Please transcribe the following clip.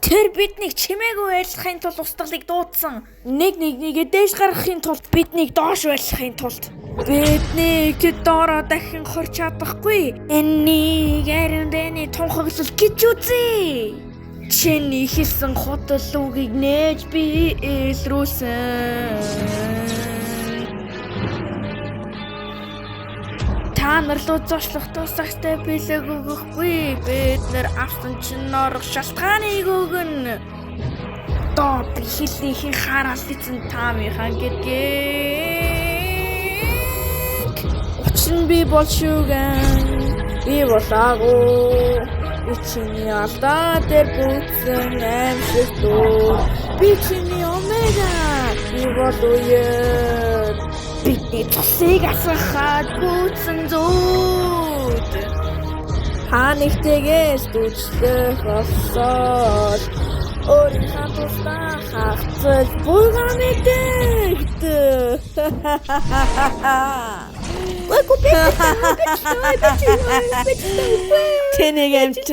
Тэр биднийг чимээгүй байлгахын тулд устгалыг дуудсан. Нэгээ дээш гаргахын тулд биднийг доош байлгахын тулд биднийг доороо дахин хорч чадахгүй. Энийг ариунданы тунхаглал гэж үзье. Чиний хийсэн хотол үгийг нээж би илрүүлсэн. Та нар руу зочлох тусагтай бэлэг өгөхгүй. Бид нар авсан чинь орох шалтгааныг өгнө. Доод хэлнийхин хараал эзэн таамынхаа гэдгийг. Учир нь би бол шүүгэн. Би бол агуу. Би чиний алдаа дээр бүтсэн аимшиг дуу. Би чиний омега. Би бол уяд. Бидний цусыг асгахад бүтсэн зүуд. Ханигтээс дүчлэх олсоор өөрийнхөө тусдаа хагцал буйгаа мэдэгд. Тэнийг амтд.